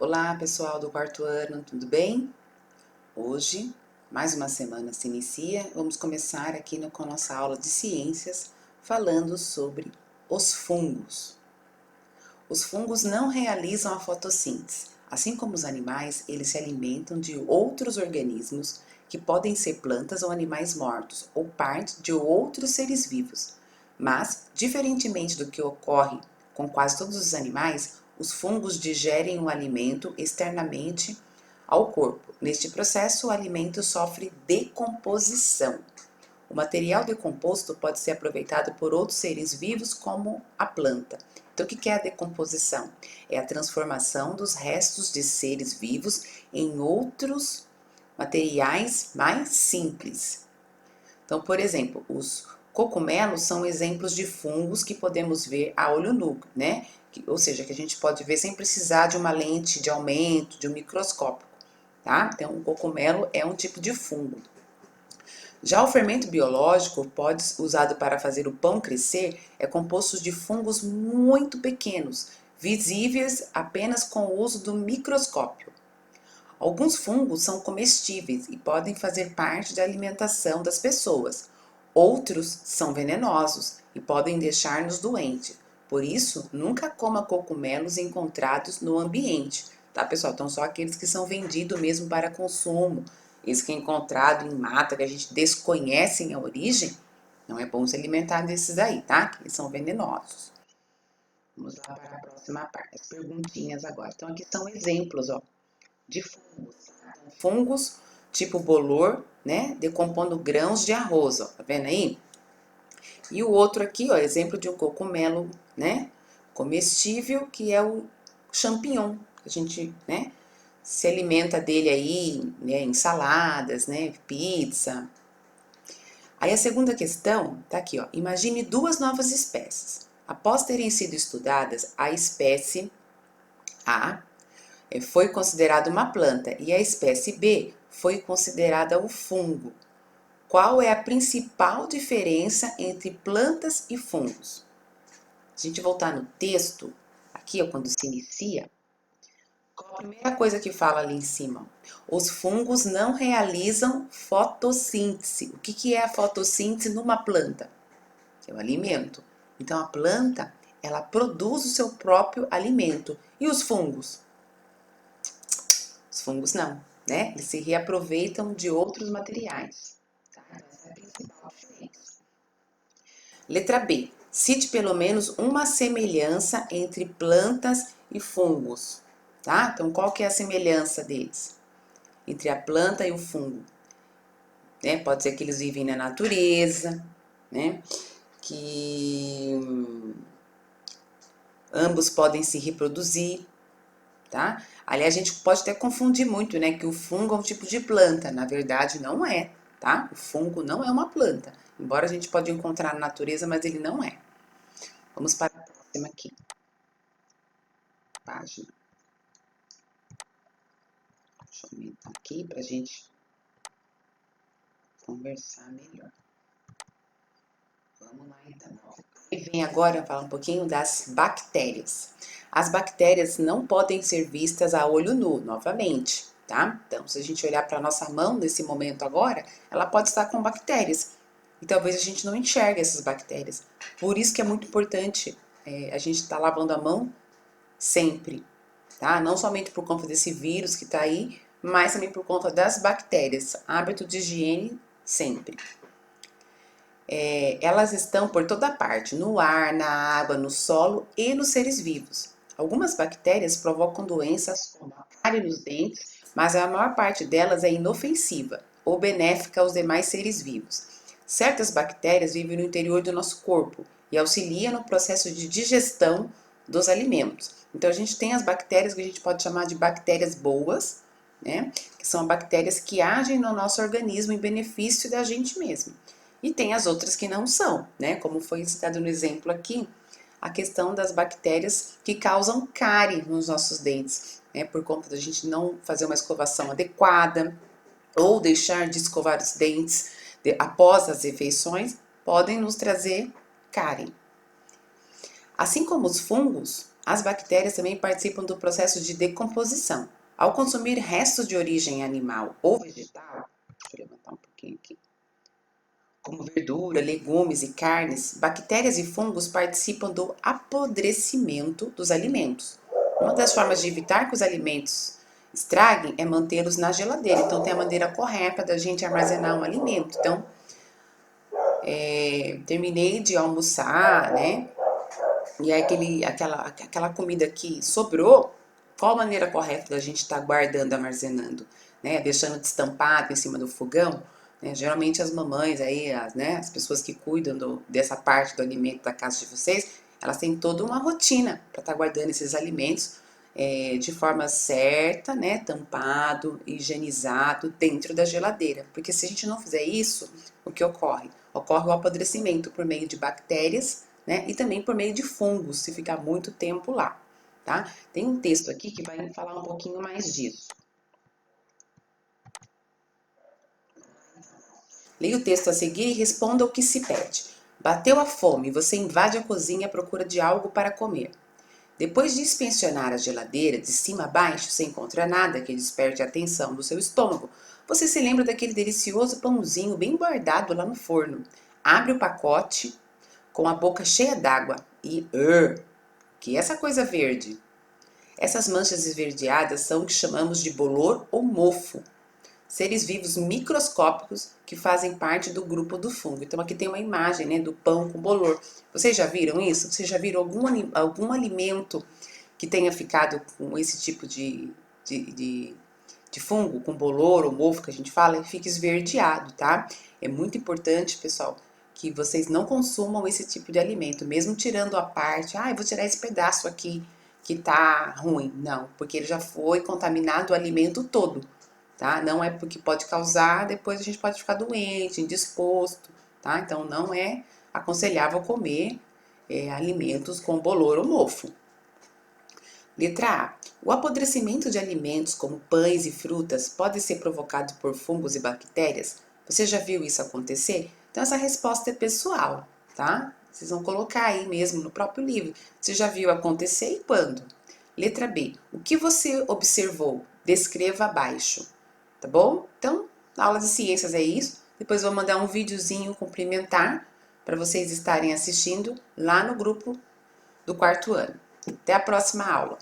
Olá, pessoal do quarto ano, tudo bem? Hoje, mais uma semana se inicia. Vamos começar aqui com a nossa aula de ciências, falando sobre os fungos. Os fungos não realizam a fotossíntese. Assim como os animais, eles se alimentam de outros organismos, que podem ser plantas ou animais mortos, ou parte de outros seres vivos. Mas, diferentemente do que ocorre com quase todos os animais, os fungos digerem o alimento externamente ao corpo. Neste processo, o alimento sofre decomposição. O material decomposto pode ser aproveitado por outros seres vivos, como a planta. Então, o que é a decomposição? É a transformação dos restos de seres vivos em outros materiais mais simples. Então, por exemplo, os cogumelos são exemplos de fungos que podemos ver a olho nu, né? Ou seja, que a gente pode ver sem precisar de uma lente de aumento, de um microscópio, tá? Então, o cogumelo é um tipo de fungo. Já o fermento biológico, usado para fazer o pão crescer, é composto de fungos muito pequenos, visíveis apenas com o uso do microscópio. Alguns fungos são comestíveis e podem fazer parte da alimentação das pessoas. Outros são venenosos e podem deixar-nos doentes. Por isso, nunca coma cogumelos encontrados no ambiente, tá, pessoal? Então, só aqueles que são vendidos mesmo para consumo. Esse que é encontrado em mata, que a gente desconhece a origem, não é bom se alimentar desses aí, tá? Que eles são venenosos. Vamos lá para a próxima parte, as perguntinhas agora. Então, aqui são exemplos, ó, de fungos. Fungos tipo bolor, né? Decompondo grãos de arroz, ó. Tá vendo aí? E o outro aqui, ó, exemplo de um cogumelo, né? Comestível, que é o champignon. A gente, né? Se alimenta dele aí, né? Em saladas, né? Pizza. Aí a segunda questão tá aqui, ó. Imagine duas novas espécies. Após terem sido estudadas, a espécie A foi considerada uma planta e a espécie B foi considerada o fungo. Qual é a principal diferença entre plantas e fungos? Se a gente voltar no texto, aqui ó, quando se inicia, qual a primeira coisa que fala ali em cima? Os fungos não realizam fotossíntese. O que é a fotossíntese numa planta? É o alimento. Então a planta, ela produz o seu próprio alimento. E os fungos? Os fungos não, né? Eles se reaproveitam de outros materiais. Tá? Essa é a principal diferença. Letra B. Cite pelo menos uma semelhança entre plantas e fungos. Tá? Então, qual que é a semelhança deles? Entre a planta e o fungo? Né? Pode ser que eles vivem na natureza, né? Que ambos podem se reproduzir, tá? Aliás, a gente pode até confundir muito, né? Que o fungo é um tipo de planta. Na verdade, não é, tá? O fungo não é uma planta. Embora a gente pode encontrar na natureza, mas ele não é. Vamos para a próxima aqui. Página. Deixa eu aumentar aqui para a gente conversar melhor. Vamos lá, então. E vem agora falar um pouquinho das bactérias. As bactérias não podem ser vistas a olho nu, novamente, tá? Então, se a gente olhar para a nossa mão nesse momento agora, ela pode estar com bactérias. E talvez a gente não enxergue essas bactérias. Por isso que é muito importante a gente estar lavando a mão sempre, tá? Não somente por conta desse vírus que está aí, mas também por conta das bactérias. Hábito de higiene sempre. Elas estão por toda parte, no ar, na água, no solo e nos seres vivos. Algumas bactérias provocam doenças como a cárie nos dentes, mas a maior parte delas é inofensiva ou benéfica aos demais seres vivos. Certas bactérias vivem no interior do nosso corpo e auxiliam no processo de digestão dos alimentos. Então a gente tem as bactérias que a gente pode chamar de bactérias boas, né? Que são bactérias que agem no nosso organismo em benefício da gente mesmo. E tem as outras que não são, né? Como foi citado no exemplo aqui, a questão das bactérias que causam cárie nos nossos dentes, né? Por conta da gente não fazer uma escovação adequada ou deixar de escovar os dentes após as refeições, podem nos trazer cárie. Assim como os fungos, As bactérias também participam do processo de decomposição. Ao consumir restos de origem animal ou vegetal, deixa eu levantar um pouquinho aqui, como verdura, legumes e carnes, bactérias e fungos participam do apodrecimento dos alimentos. Uma das formas de evitar que os alimentos estraguem é mantê-los na geladeira. Então, tem a maneira correta da gente armazenar um alimento. Então, terminei de almoçar, né? E aí aquela comida que sobrou, qual a maneira correta da gente estar guardando, armazenando, né? Deixando destampado em cima do fogão, né? Geralmente as mamães aí, as pessoas que cuidam dessa parte do alimento da casa de vocês, elas têm toda uma rotina para estar guardando esses alimentos de forma certa, né? Tampado, higienizado dentro da geladeira. Porque se a gente não fizer isso, o que ocorre? Ocorre o apodrecimento por meio de bactérias, né? E também por meio de fungos, se ficar muito tempo lá, tá? Tem um texto aqui que vai falar um pouquinho mais disso. Leia o texto a seguir e responda o que se pede. Bateu a fome, você invade a cozinha à procura de algo para comer. Depois de inspecionar a geladeira de cima a baixo, sem encontrar nada que desperte a atenção do seu estômago, você se lembra daquele delicioso pãozinho bem guardado lá no forno. Abre o pacote com a boca cheia d'água e que é essa coisa verde? Essas manchas esverdeadas são o que chamamos de bolor ou mofo, seres vivos microscópicos que fazem parte do grupo do fungo. Então aqui tem uma imagem, né, do pão com bolor. Vocês já viram isso? Vocês já viram algum alimento que tenha ficado com esse tipo de fungo, com bolor ou mofo que a gente fala, e fica esverdeado, tá? É muito importante, pessoal, que vocês não consumam esse tipo de alimento, mesmo tirando a parte, eu vou tirar esse pedaço aqui que tá ruim. Não, porque ele já foi contaminado o alimento todo, tá? Não é porque pode causar, depois a gente pode ficar doente, indisposto, tá? Então não é aconselhável comer alimentos com bolor ou mofo. Letra A. O apodrecimento de alimentos como pães e frutas pode ser provocado por fungos e bactérias? Você já viu isso acontecer? Então essa resposta é pessoal, tá? Vocês vão colocar aí mesmo no próprio livro. Você já viu acontecer e quando? Letra B. O que você observou? Descreva abaixo, tá bom? Então, na aula de ciências é isso. Depois vou mandar um videozinho complementar para vocês estarem assistindo lá no grupo do quarto ano. Até a próxima aula.